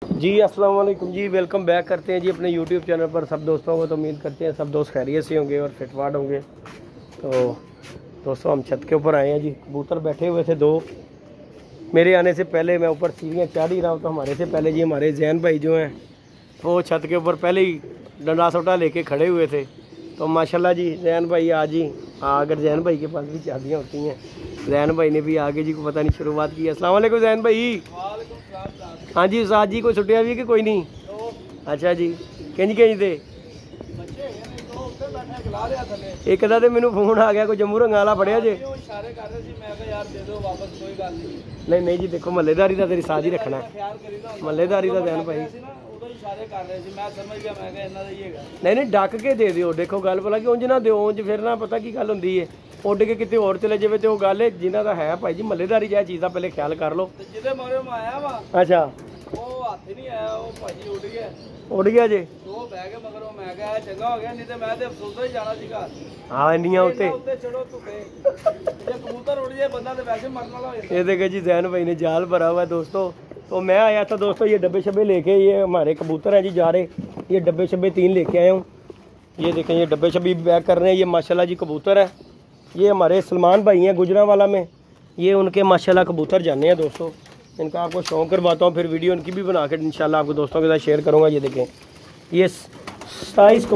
जी अस्सलाम वालेकुम जी, welcome back करते हैं जी अपने यूट्यूब चैनल पर सब दोस्तों को। तो उम्मीद करते हैं सब दोस्त खैरियत से होंगे और फिटवाट होंगे। तो दोस्तों हम छत के ऊपर आए हैं जी। कबूतर बैठे हुए थे दो, मेरे आने से पहले मैं ऊपर सीढ़ियाँ चढ़ ही रहा हूँ। तो हमारे से पहले जी हमारे जैन भाई जो हैं वो छत के ऊपर पहले ही डंडा सोटा लेके खड़े हुए थे। तो माशाल्लाह जी जैन भाई आज ही अगर जैन भाई के पास भी चाबियाँ होती हैं, जैन भाई ने भी आगे जी को पता नहीं शुरुआत की है। अस्सलाम वालेकुम जैन भाई। हाँ जी उस्ताद जी, कोई छुट्टियाँ भी कि कोई नहीं? अच्छा जी, किंज थे एक अदा तो मैनू फोन आ गया कोई जम्मू रंगाला फड़िया जे। नहीं नहीं जी, देखो महल्लेदारी का तेरी साथ ही रखना है, महल्लेदारी का ध्यान भाई। नहीं नहीं डक के दे दिओ, देखो गल भला कि उंज ना दिओ, उंज फिर ना पता की गल होंदी है, उड के कितने होर चले जाए तो गल है जिन्हों का है भाई जी महल्लेदारी चाहे चीज़ का पहले ख्याल कर लो। अच्छा उड़ गया जे। हाँ इन्नियां उत्ते ये देखे जी जैन भाई ने जाल भरा हुआ है दोस्तों। तो मैं आया था दोस्तों ये डब्बे शब्बे लेके, ये हमारे कबूतर हैं जी जा रहे, ये डब्बे शब्बे 3 लेके आया हूँ। ये देखें ये डब्बे शब्बे पैक कर रहे हैं। ये माशाल्लाह जी कबूतर है, ये हमारे सलमान भाई हैं गुजरांवाला में, ये उनके माशाल्लाह कबूतर जाने हैं दोस्तों। इनका आपको शौक़ करवाता हूँ, फिर वीडियो इनकी भी बना के इंशाल्लाह आपको दोस्तों के साथ शेयर करूँगा। ये देखें ये 37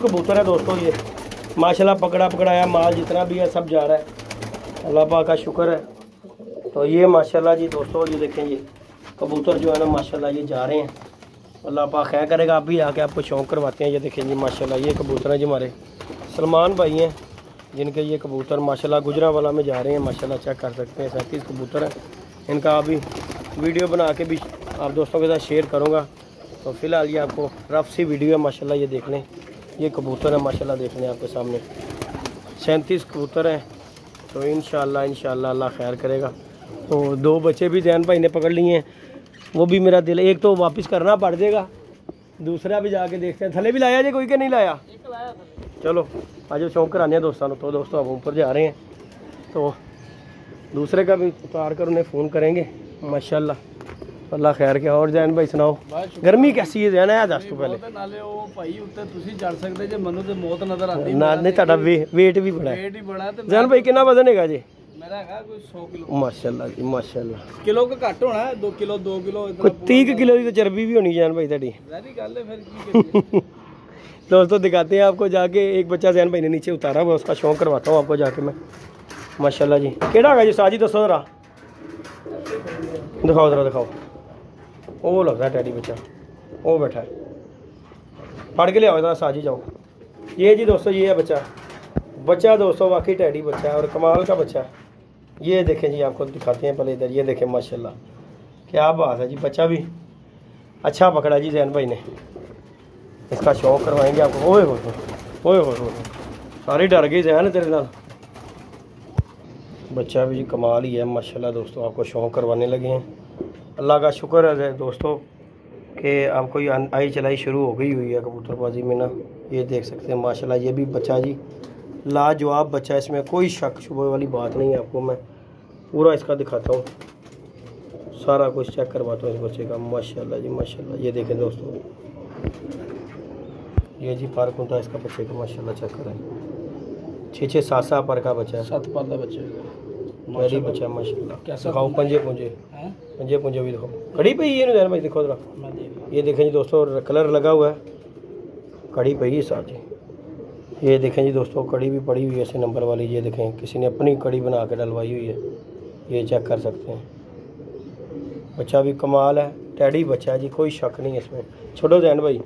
कबूतर है दोस्तों। ये माशाल्लाह पकड़ा पकड़ाया माल जितना भी है सब जा रहा है, अल्लाह पाक का शुक्र है। तो ये माशाल्लाह जी दोस्तों ये देखें ये कबूतर जो है ना माशाल्लाह ये जा रहे हैं, अल्लाह पाक खैर करेगा। आप भी आके आपको शौक़ करवाते हैं। ये देखें जी माशाल्लाह ये कबूतर हैं जी हमारे सलमान भाई हैं जिनके ये कबूतर माशाल्लाह गुजरांवाला में जा रहे हैं। माशाल्लाह चेक कर सकते हैं 37 कबूतर हैं। इनका अभी वीडियो बना के भी आप दोस्तों के साथ शेयर करूँगा। तो फ़िलहाल ये आपको रफ सी वीडियो है माशाल्लाह। ये देख लें ये कबूतर है माशाल्लाह, देख लें आपके सामने 37 कबूतर हैं। तो इंशाल्लाह अल्लाह खैर करेगा। तो 2 बच्चे भी जैन भाई ने पकड़ लिए हैं, वो भी मेरा दिल, एक तो वापस करना पड़ जाएगा, दूसरा भी जाके देखते हैं। थले भी लाया जे कोई के नहीं लाया? चलो आज शौक कराने दोस्तों। तो दोस्तों अब ऊपर जा रहे हैं, तो दूसरे का भी उतार कर उन्हें फ़ोन करेंगे माशाल्लाह। अल्लाह खैर क्या। और जैन भाई सुनाओ गर्मी कैसी है जैन है दस तो पहले नहीं वेट भी बड़ा है जैन भाई, कितना वजन है जी? माशाल्लाह जी माशाल्लाह किलो का घट होना है, 2 किलो कोई 30 किलो की तो चर्बी भी होनी जैन भाई ताड़ी। दोस्तों दिखाते हैं आपको जाके। एक बच्चा जैन भाई ने नीचे उतारा हुआ, उसका शौक करवाता हूँ आपको जाके मैं माशाल्लाह जी। केड़ा है जी साजी दसो जरा, दिखाओ जरा दिखाओ। वो लगता है टैडी बच्चा, वो बैठा है, पढ़ के ले आओ जरा साजी जाओ। ये जी दोस्तों ये है बच्चा दोस्तों, वाकई टैडी बच्चा है और कमाल का बच्चा है। ये देखें जी आपको दिखाते हैं पहले इधर, ये देखें माशाल्लाह क्या बात है जी। बच्चा भी अच्छा पकड़ा जी जैन भाई ने, इसका शौक करवाएंगे आपको। ओए हो सारे डर गए जैन तेरे नाल। बच्चा भी जी कमाल ही है माशाल्लाह दोस्तों, आपको शौक करवाने लगे हैं। अल्लाह का शुक्र है दोस्तों कि आपको ये आई चलाई शुरू हो गई हुई है कबूतरबाजी में ना। ये देख सकते हैं माशाल्लाह ये भी बच्चा जी लाजवाब बच्चा है, इसमें कोई शक शुबह वाली बात नहीं है। आपको मैं पूरा इसका दिखाता हूँ, सारा कुछ चेक करवाता हूँ इस बच्चे का माशाल्लाह जी माशाल्लाह। ये देखें दोस्तों ये जी पार्क होता है इसका बच्चे का माशाल्लाह, चेक करें 6-7 पर का बच्चा है, 7 पर का बच्चा पहली बच्चा माशाल्लाह। दिखाओ पंजे पुंजे भी दिखाओ, कड़ी पई है ना भाई देखो जरा। ये देखें जी दोस्तों कलर लगा हुआ है, कड़ी पई है साथ जी। ये देखें जी दोस्तों कड़ी भी पड़ी हुई है ऐसे नंबर वाली। ये देखें किसी ने अपनी कड़ी बना के डलवाई हुई है, ये चेक कर सकते हैं। बच्चा भी कमाल है, टैडी बच्चा है जी, कोई शक नहीं है इसमें। छोड़ो जैन भाई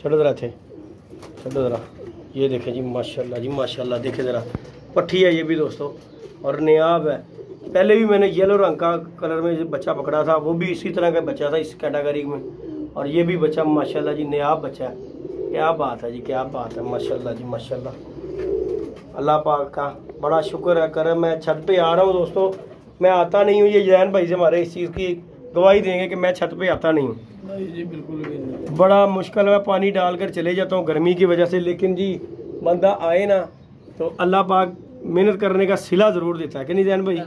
छोड़ो ज़रा थे, छोड़ो ज़रा। ये देखें जी माशाल्लाह जी माशाल्लाह, देखें ज़रा पट्ठी है ये भी दोस्तों और नियाब है। पहले भी मैंने येलो रंग का कलर में बच्चा पकड़ा था, वो भी इसी तरह का बच्चा था इस कैटेगरी में। और ये भी बच्चा माशाल्लाह जी नियाब बच्चा है, क्या बात है जी क्या बात है माशाल्लाह जी माशाल्लाह। अल्लाह पाक का बड़ा शुक्र है कर। मैं छत पे आ रहा हूँ दोस्तों, मैं आता नहीं हूँ, ये जैन भाई से हमारे इस चीज़ की गवाही देंगे कि मैं छत पे आता नहीं हूँ। जी बिल्कुल भी बड़ा मुश्किल है, पानी डालकर चले जाता हूँ गर्मी की वजह से, लेकिन जी बंदा आए ना तो अल्लाह पाक मेहनत करने का सिला ज़रूर देता है कि नहीं जैन भाई?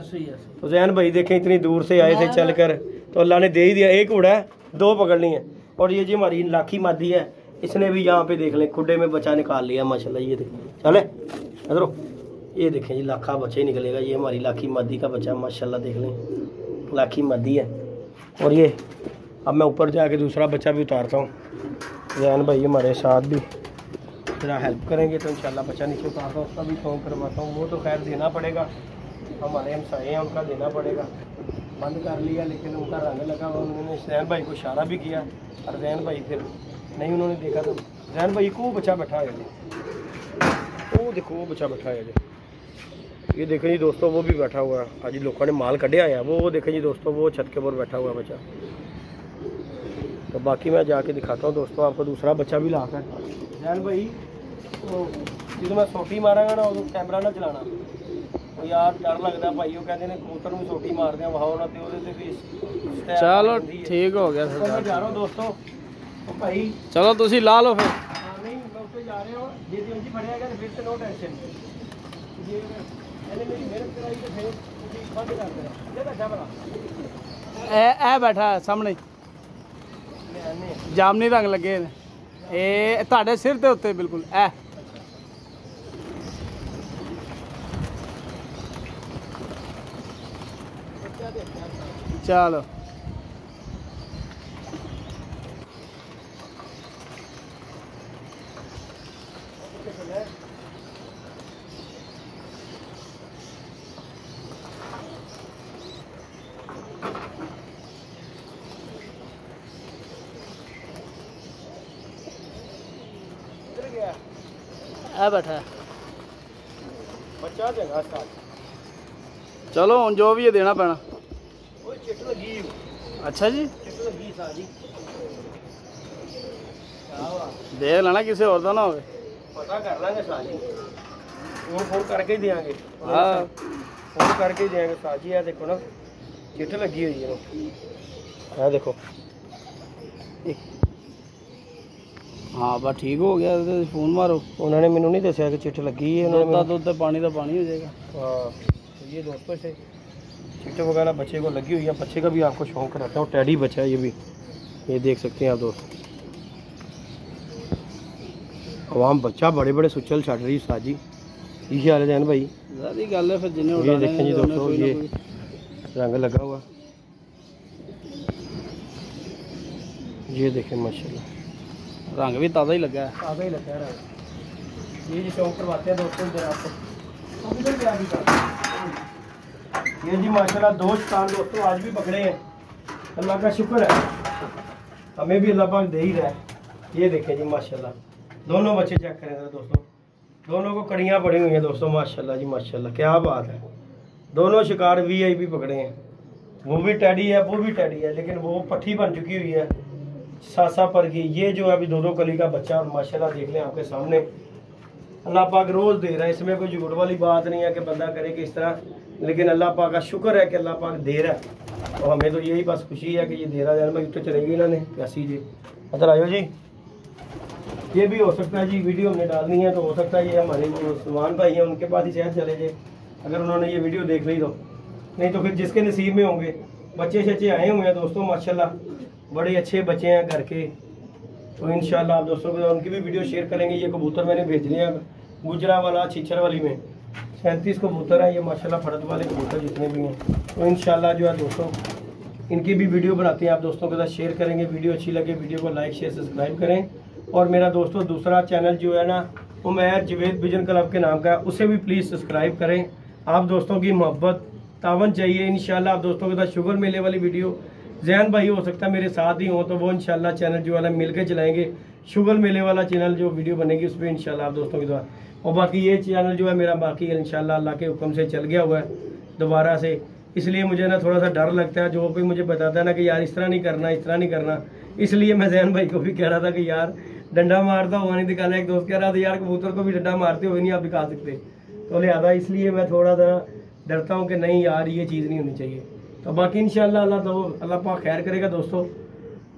तो जैन भाई देखें इतनी दूर से आए थे चल कर, तो अल्लाह ने दे ही दिया। एक उड़ा है 2 पकड़नी है। और ये जी हमारी लाखी मादी है, इसने भी यहाँ पे देख लें खुडे में बच्चा निकाल लिया माशाल्लाह। ये देखें, चले इधरो, ये देखें जी लाखा बच्चा ही निकलेगा। ये हमारी लाखी मादी का बच्चा माशाल्लाह, देख लें लाखी मादी है। और ये अब मैं ऊपर जाके दूसरा बच्चा भी उतारता हूँ। जैन भाई हमारे साथ भी जरा हेल्प करेंगे तो इंशाल्लाह बच्चा नीचे उतारता हूँ, उसका भी शौक करवाता हूँ। वो तो खैर देना पड़ेगा, हमारे हमसाए हैं, उनका देना पड़ेगा। बंद कर लिया लेकिन उनका रंग लगा हुआ। उन्होंने जैन भाई को इशारा भी किया और जैन भाई फिर नहीं उन्होंने देखा। तो जैन भाई को बच्चा बैठा है जी, वो देखो वो बच्चा बैठा है जी। ये देखें जी दोस्तों, वो भी बैठा हुआ है। आज लोगों ने माल कढ़िया है, वो देखें जी दोस्तों, वो छत के ऊपर बैठा हुआ बच्चा। तो बाकी मैं जाके दिखाता हूँ दोस्तों आपको दूसरा बच्चा भी ला कर। जैन भाई तो जो मैं सोटी मारांगा ना उदों कैमरा ना चलाना, तो यार डर लगता भाई। वो कहते हैं कबूतर में सोटी मार दें वहां ना तो भी। चलो ठीक हो गया तो मैं जा रहा हूँ दोस्तों। तो भाई चलो तुसी ला लो फिर। नहीं मैं उससे जा रहे हो, ये जी फड़ेगा तो फिर से नो टेंशन। ये मैंने मेरी मेहनत कराई तो फिर बंद कर देना। ये बैठा बड़ा ए बैठा है सामने, जामनी रंग लगे ने, ਇਹ ਤੁਹਾਡੇ ਸਿਰ ਦੇ ਉੱਤੇ ਬਿਲਕੁਲ ਐ। ਚਲੋ आ बैठा है बच्चा देगा साथ। चलो हुन जो भी है देना पैना। ओए चिट लगी। अच्छा जी, चिट लगी सा जी। क्या हुआ? देख लेना किसी और दा ना होवे। पता कर लेंगे साजी, फोन करके ही देंगे। हाँ फोन करके ही देंगे साजी। है देखो ना चिट लगी हुई है, है देखो। हाँ बस ठीक हो गया, तो फोन मारो। उन्होंने मैंने नहीं दसिया कि चिट लगी है। उन्होंने दूध पानी का पानी हो जाएगा। हाँ तो ये दोस्तों से चिट वगैरह बच्चे को लगी हुई है। बच्चे का भी आपको शौक रहता है। और टैडी बच्चा है ये भी, ये देख सकते हैं आप दोस्त। आवाम बच्चा बड़े बड़े सुचल छड़ रही साजी। यही हाल है जैन भाई, ज़्यादा गल है फिर जिन्हें ये देखें जी दोस्तों, ये रंग लगा हुआ, ये देखें माशाल्लाह रंग भी ताज़ा ही लगा है। ताज़ा ही लगा रहा। ये जी शौक करवाते हैं दोस्तों इधर आपको। ये जी माशाल्लाह 2 शिकार दोस्तों आज भी पकड़े हैं। अल्लाह का शुक्र है, हमें भी अल्लाह पाक दे ही रहा है। ये देखें जी माशाल्लाह, दोनों बच्चे चेक करें जरा दोस्तों, दोनों को कड़ियाँ पड़ी हुई हैं दोस्तों माशाल्लाह जी माशाल्लाह। क्या बात है, दोनों शिकार VIP पकड़े हैं। वो भी टैडी है, वो भी टैडी है, लेकिन वो पट्टी बन चुकी हुई है सासा पर की। ये जो है अभी 2 कली का बच्चा, और माशाल्लाह देख लें आपके सामने। अल्लाह पाक रोज़ दे रहा है, इसमें कोई झूठ वाली बात नहीं है कि बंदा करे कि इस तरह, लेकिन अल्लाह पाक का शुक्र है कि अल्लाह पाक दे रहा है। और हमें तो यही बस खुशी है कि ये दे रहा है। मैं तो चलेगी इन्होंने प्यासी जी, अदर आयो जी। ये भी हो सकता है जी, वीडियो हमने डालनी है तो हो सकता है ये हमारे जो सलमान भाई हैं उनके पास ही शायद चले जाए, अगर उन्होंने ये वीडियो देख ली तो। नहीं तो फिर जिसके नसीब में होंगे। बच्चे शच्चे आए हुए हैं दोस्तों माशाल्लाह, बड़े अच्छे बच्चे हैं घर के। तो इंशाल्लाह आप दोस्तों को उनकी भी वीडियो शेयर करेंगे। ये कबूतर मैंने भेज लिया गुजरावाला छिछर वाली में 37 कबूतर है ये माशाल्लाह, फड़त वाले कबूतर जितने भी हैं। तो इंशाल्लाह जो है दोस्तों इनकी भी वीडियो बनाते हैं, आप दोस्तों के साथ शेयर करेंगे। वीडियो अच्छी लगे वीडियो को लाइक शेयर सब्सक्राइब करें। और मेरा दोस्तों दूसरा चैनल जो है ना उमैर जवेद विजन क्लब के नाम का है, उसे भी प्लीज़ सब्सक्राइब करें। आप दोस्तों की मोहब्बत तावन चाहिए। इंशाल्लाह आप दोस्तों के साथ शुगर मेले वाली वीडियो, जैन भाई हो सकता है मेरे साथ ही हो तो वो इंशाल्लाह चैनल जो है ना मिल के चलाएँगे। शुगर मेले वाला चैनल जो वीडियो बनेगी उस पर इंशाल्लाह आप दोस्तों के साथ। और बाकी ये चैनल जो है मेरा बाकी इंशाल्लाह अल्लाह के हुक्म से चल गया हुआ है दोबारा से, इसलिए मुझे ना थोड़ा सा डर लगता है। जो कोई मुझे बताता है ना कि यार इस तरह नहीं करना, इस तरह नहीं करना, इसलिए मैं जैन भाई को भी कह रहा था कि यार डंडा मारता हुआ नहीं दिखाना। एक दोस्त कह रहा था यार कबूतर को भी डंडा मारते हुए नहीं आप दिखा सकते, तो लिहाजा इसलिए मैं थोड़ा सा डरता हूँ कि नहीं यार ये चीज़ नहीं होनी चाहिए। तो बाकी इंशाल्लाह अल्लाह पाक खैर करेगा दोस्तों।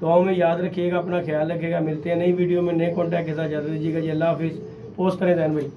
दुआओं में याद रखिएगा, अपना ख्याल रखिएगा। मिलते हैं नई वीडियो में नए कॉन्टैक्ट के साथ। इजाज़त दीजिएगा जी, अल्लाह हाफिज़। पोस्ट करें जैन भाई।